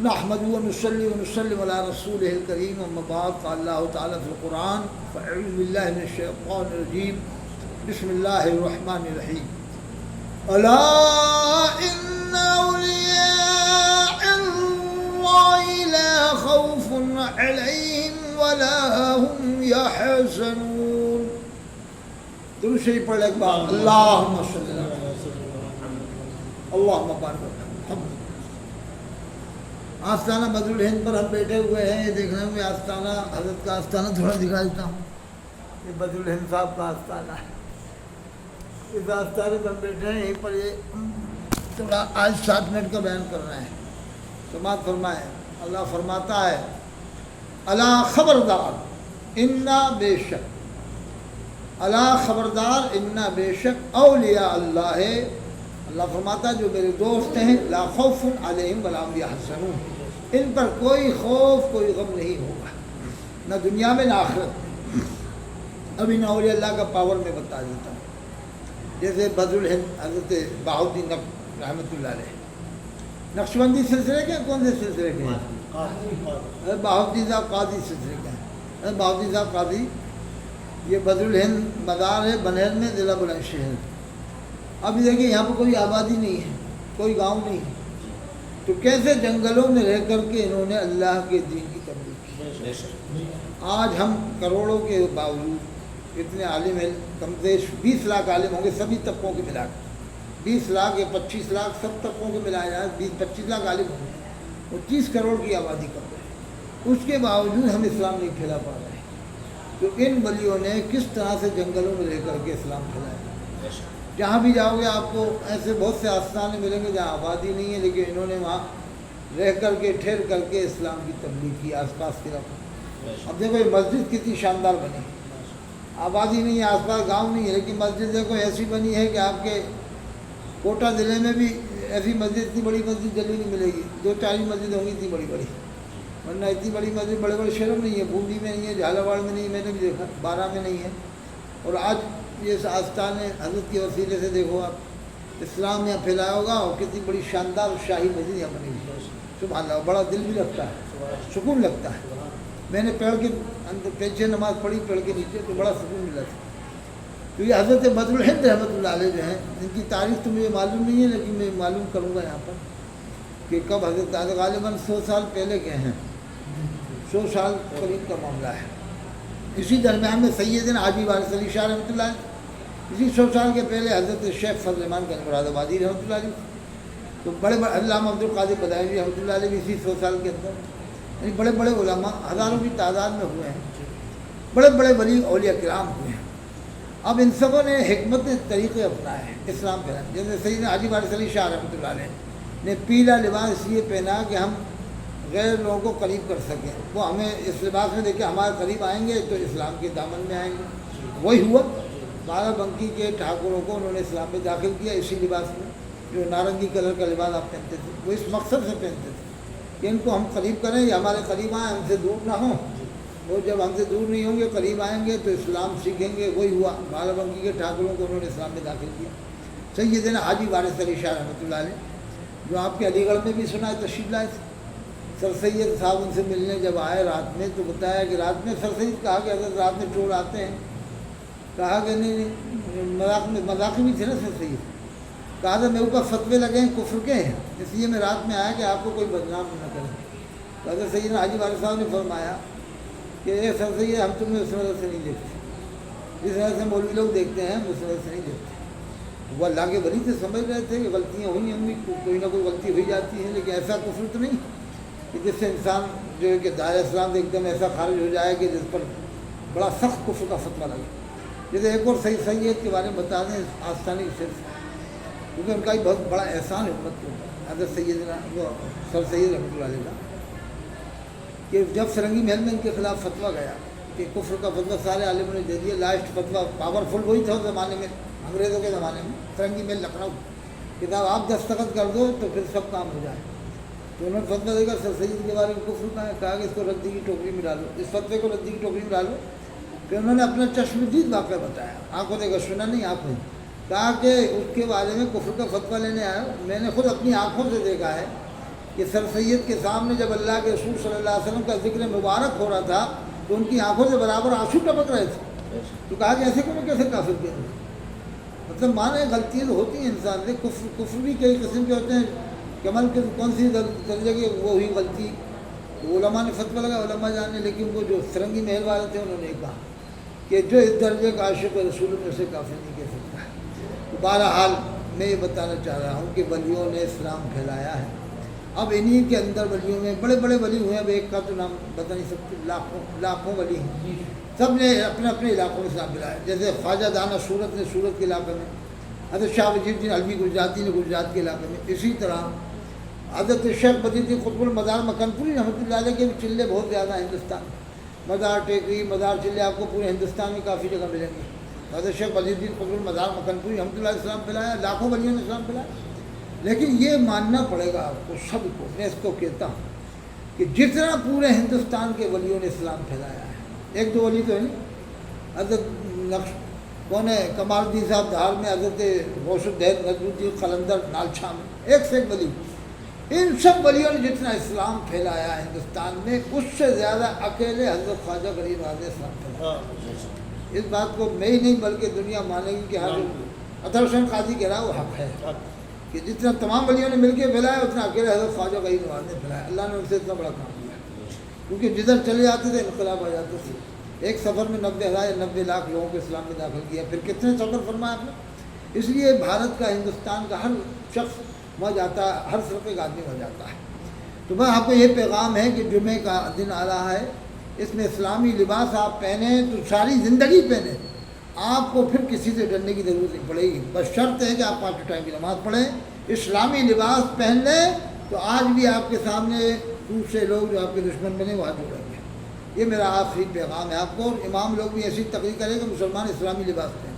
نحمدہ و نصلی و نسلم علی رسولہ الکریم اما بعد قال اللہ تعالیٰ فی القرآن فاعوذ باللہ من الشیطان الرجیم بسم اللہ الرحمن الرحیم الا ان اولیاء اللہ لا خوف علیہم ولا هم یحزنون. درود شریف پڑھ لیں ایک بار. اللہم صلی اللہ علیہ وسلم اللہم بارک آستانہ بدر الہند پر ہم بیٹھے ہوئے ہیں. یہ دیکھنے میں آستانہ حضرت کا آستانہ تھوڑا دکھا دیتا ہوں. یہ بدر الہند صاحب کا آستانہ ہے. اس آستانے پر ہم بیٹھے ہیں. یہیں پر یہ تھوڑا آج 7 منٹ کا بیان کر رہے ہیں. سماعت فرمائے. اللہ فرماتا ہے الا خبردار انا بے شک الا خبردار انا بے شک اولیاء اللہ ہے. اللہ فرماتا ہے جو میرے دوست ہیں لا خوف علیہم ولا هم یحزنون. ان پر کوئی خوف کوئی غم نہیں ہوگا نہ دنیا میں نہ آخرت. ابھی نہ اولیاء اللہ کا پاور میں بتا دیتا ہوں. جیسے بدر الہند حضرت بہاؤالدین رحمۃ اللہ علیہ نقشبندی سلسلے کے کون سے سلسلے کے ہیں؟ بہاؤالدین صاحب قاضی سلسلے کے ہیں. بہاؤالدین صاحب قاضی یہ بدر الہند مزار ہے بنہل میں ضلع بلند شہر. اب دیکھیں یہاں پر کوئی آبادی نہیں ہے کوئی گاؤں نہیں ہے تو کیسے جنگلوں میں رہ کر کے انہوں نے اللہ کے دین کی تبلیغ کی. آج ہم کروڑوں کے باوجود اتنے عالم ہیں کم بیش 20 لاکھ عالم ہوں گے سبھی طبقوں کے ملا کے 20 لاکھ یا 25 لاکھ سب طبقوں کے ملایا جائے 20-25 لاکھ عالم ہوں گے. وہ 30 کروڑ کی آبادی کر رہے ہیں. اس کے باوجود ہم اسلام نہیں پھیلا پا رہے ہیں. تو ان ولیوں نے کس طرح سے جنگلوں میں رہ کر کے اسلام پھیلایا. جہاں بھی جاؤ گے آپ کو ایسے بہت سے آستانے ملیں گے جہاں آبادی نہیں ہے لیکن انہوں نے وہاں رہ کر کے ٹھہر کر کے اسلام کی تبلیغ کی آس پاس کے رکھا. اب دیکھو یہ مسجد کتنی شاندار بنی. آبادی نہیں ہے آس پاس گاؤں نہیں ہے لیکن مسجد دیکھو ایسی بنی ہے کہ آپ کے کوٹہ ضلع میں بھی ایسی مسجد اتنی بڑی مسجد جلدی نہیں ملے گی. 2-4 مسجد ہوں گی اتنی بڑی بڑی ورنہ اتنی بڑی مسجد بڑے بڑے شہروں میں نہیں ہے. بونڈی میں نہیں ہے جھالاواڑ میں نہیں ہے میں نے بھی دیکھا بارہ میں نہیں ہے. اور آج یہ آستانے حضرت کے وسیلے سے دیکھو آپ اسلام یہاں پھیلایا ہوگا اور کتنی بڑی شاندار شاہی مسجد یہاں بنی ہوئی ہے. سبحان اللہ بڑا دل بھی لگتا ہے سکون لگتا ہے. میں نے پیڑ کے اندر پیچھے نماز پڑھی پیڑ کے نیچے تو بڑا سکون ملا تھا. تو یہ حضرت بدر الہند رحمۃ اللہ علیہ جو ہیں ان کی تاریخ تو مجھے معلوم نہیں ہے لیکن میں معلوم کروں گا یہاں پر کہ کب حضرت غالباً 100 سال پہلے کے ہیں. 100 سال قریب کا معاملہ ہے. اسی درمیان میں سیدنا حاجی وارث علی شاہ رحمۃ اللہ علیہ اسی 100 سال کے پہلے حضرت شیخ فضل الرحمان کا مراد آبادی رحمۃ اللہ علیہ. تو بڑے بڑے علامہ عبد القادر بدائچی رحمۃ اللہ علیہ بھی اسی 100 سال کے اندر یعنی بڑے بڑے علماء ہزاروں کی تعداد میں ہوئے ہیں. بڑے بڑے ولی اولیاء کرام ہوئے ہیں. اب ان سبوں نے حکمت طریقے اپنائے ہیں اسلام پھیلانے. جیسے سیدنا حاجی وارث علی شاہ رحمۃ اللہ علیہ نے پیلا لباس اس لیے پہنا کہ ہم غیر لوگوں کو قریب کر سکیں. وہ ہمیں اس لباس میں دیکھ کے ہمارے قریب آئیں گے تو اسلام کے دامن میں آئیں گے. وہی ہوا. بارہ بنکی کے ٹھاکروں کو انہوں نے اسلام میں داخل کیا اسی لباس میں جو نارنگی کلر کا لباس آپ پہنتے تھے. وہ اس مقصد سے پہنتے تھے کہ ان کو ہم قریب کریں یا ہمارے قریب آئیں ہم سے دور نہ ہوں. وہ جب ہم سے دور نہیں ہوں گے قریب آئیں گے تو اسلام سیکھیں گے. وہی ہوا. بارہ بنکی کے ٹھاکروں کو انہوں نے اسلام میں داخل کیا. سیدنا حاجی وارث علی شاہ رحمۃ اللہ علیہ جو آپ کے علی گڑھ میں بھی سنا ہے تشریف لائے تھے. سر سید صاحب ان سے ملنے جب آئے رات میں تو بتایا کہ رات میں سر سید کہا کہ اگر رات میں چور آتے ہیں کہا کہ نہیں مذاق بھی تھے نا سر سید. کہا تھا میرے اوپر فتوے لگے ہیں کفر کے ہیں اس لیے میں رات میں آیا کہ آپ کو کوئی بدنام نہ کرے. تو حضرت سیدنا حاجی وارث صاحب نے فرمایا کہ اے سر سید ہم تمہیں اس وجہ سے نہیں دیکھتے جس وجہ سے مولوی لوگ دیکھتے ہیں اس وجہ سے نہیں دیکھتے. وہ اللہ کے ولی سے سمجھ رہے تھے کہ غلطیاں ہوئی ہوں گی کوئی نہ کوئی غلطی ہوئی جاتی ہے لیکن ایسا کفر تو نہیں کہ جس سے انسان جو ہے کہ دائرہ اسلام سے ایک دم ایسا خارج ہو جائے کہ جس پر بڑا سخت کفر کا فتویٰ لگے. جیسے ایک اور سید کے بارے میں بتا دیں آستانی صرف کیونکہ ان کا ہی بہت بڑا احسان ہے امت کے اوپر حضرت سیدنا وہ سر سید رحمۃ اللہ علیہ کا کہ جب فرنگی محل میں ان کے خلاف فتویٰ گیا کہ کفر کا فتویٰ سارے عالموں نے دے دیا. لاسٹ فتویٰ پاورفل وہی تھا اس زمانے میں انگریزوں کے زمانے میں فرنگی محل لکھنؤ کتاب آپ دستخط کر دو تو پھر سب کام ہو جائے. تو انہوں نے فتویٰ دے گا سر سید کے بارے میں کفر کا ہے. کہا کہ اس کو ردی کی ٹوکری میں ڈالو اس فتوے کو ردی کی ٹوکری میں ڈالو. پھر انہوں نے اپنا چشم دید واقعہ بتایا. آنکھوں دیکھا سنا نہیں آنکھوں. کہا کہ اس کے بارے میں کفر کا فتویٰ لینے آیا میں نے خود اپنی آنکھوں سے دیکھا ہے کہ سر سید کے سامنے جب اللہ کے رسول صلی اللہ علیہ وسلم کا ذکر مبارک ہو رہا تھا تو ان کی آنکھوں سے برابر آنسو ٹپک رہے تھے. تو کہا کہ ایسے کو کیسے کافر کیا؟ مطلب مانے غلطیاں ہوتی ہیں انسان سے. کفر بھی کئی قسم کے ہوتے ہیں. کمل کے کون سی درجے کی وہ ہوئی غلطی علماء نے فتویٰ لگا، علماء جانے، لیکن وہ جو فرنگی محل والے تھے انہوں نے کہا کہ جو اس درجے کا عاشق رسول میں سے کافر نہیں کہہ سکتا. بہرحال میں یہ بتانا چاہ رہا ہوں کہ ولیوں نے اسلام پھیلایا ہے. اب انہی کے اندر ولیوں میں بڑے بڑے ولی ہوئے ہیں. اب ایک کا تو نام بتا نہیں سکتے، لاکھوں ولی ہیں. سب نے اپنے اپنے علاقوں میں اسلام پھیلایا. جیسے خواجہ دانا سورت نے سورت کے علاقے میں، حضرت شاہ وجید الدین علوی گجراتی نے گجرات کے علاقے میں. اسی طرح حضرت شیخ بدر الدین قطب المزار مکن پوری رحمۃ اللہ علیہ کے بھی چلے بہت زیادہ ہیں ہندوستان. مزار ٹیکری، مزار چلے آپ کو پورے ہندوستان میں کافی جگہ ملیں گے. حضرت شیخ بدر الدین قطب المزار مکن پوری رحمۃ اللہ علیہ اسلام پھیلایا. لاکھوں ولیوں نے اسلام پھیلایا. لیکن یہ ماننا پڑے گا آپ کو سب کو. میں اس کو کہتا ہوں کہ جتنا پورے ہندوستان کے ولیوں نے اسلام پھیلایا ہے، ایک دو ولی تو ہے نہیں. حضرت کون ہے کمال الدین صاحب دھار میں، حضرت غوث الدین نجم الدین قلندر نالچھا میں، ایک سے ایک ولی. ان سب ولیوں نے جتنا اسلام پھیلایا ہندوستان میں، اس سے زیادہ اکیلے حضرت خواجہ غریب نواز نے اسلام پھیلایا. اس بات کو میں ہی نہیں بلکہ دنیا مانے گی کہ ہر اطہر حسین قاضی کہہ رہا وہ حق ہے کہ جتنا تمام ولیوں نے مل کے پھیلایا اتنا اکیلے حضرت خواجہ غریب نواز نے پھیلایا. اللہ نے ان سے اتنا بڑا کام کیا کیونکہ جدھر چلے جاتے تھے انقلاب آ جاتے تھے. ایک سفر میں 90,000 لاکھ لوگوں کو اسلام میں داخل کیا. پھر کتنے سفر فرمایا آپ نے. اس لیے بھارت کا، ہندوستان کا ہر شخص وہاں جاتا ہے، ہر فرقے کا آدمی وہاں جاتا ہے. تو میں آپ کو یہ پیغام ہے کہ جمعے کا دن آ رہا ہے، اس میں اسلامی لباس آپ پہنیں تو ساری زندگی پہنیں. آپ کو پھر کسی سے ڈرنے کی ضرورت نہیں پڑے گی. بس شرط ہے کہ آپ 5 ٹائم کی نماز پڑھیں، اسلامی لباس پہن لیں تو آج بھی آپ کے سامنے دوسرے لوگ جو آپ کے دشمن بنے وہ ہاتھ جوڑیں گے. یہ میرا آخری پیغام ہے آپ کو. اور امام لوگ بھی ایسی تقریر کریں کہ مسلمان اسلامی لباس پہنیں.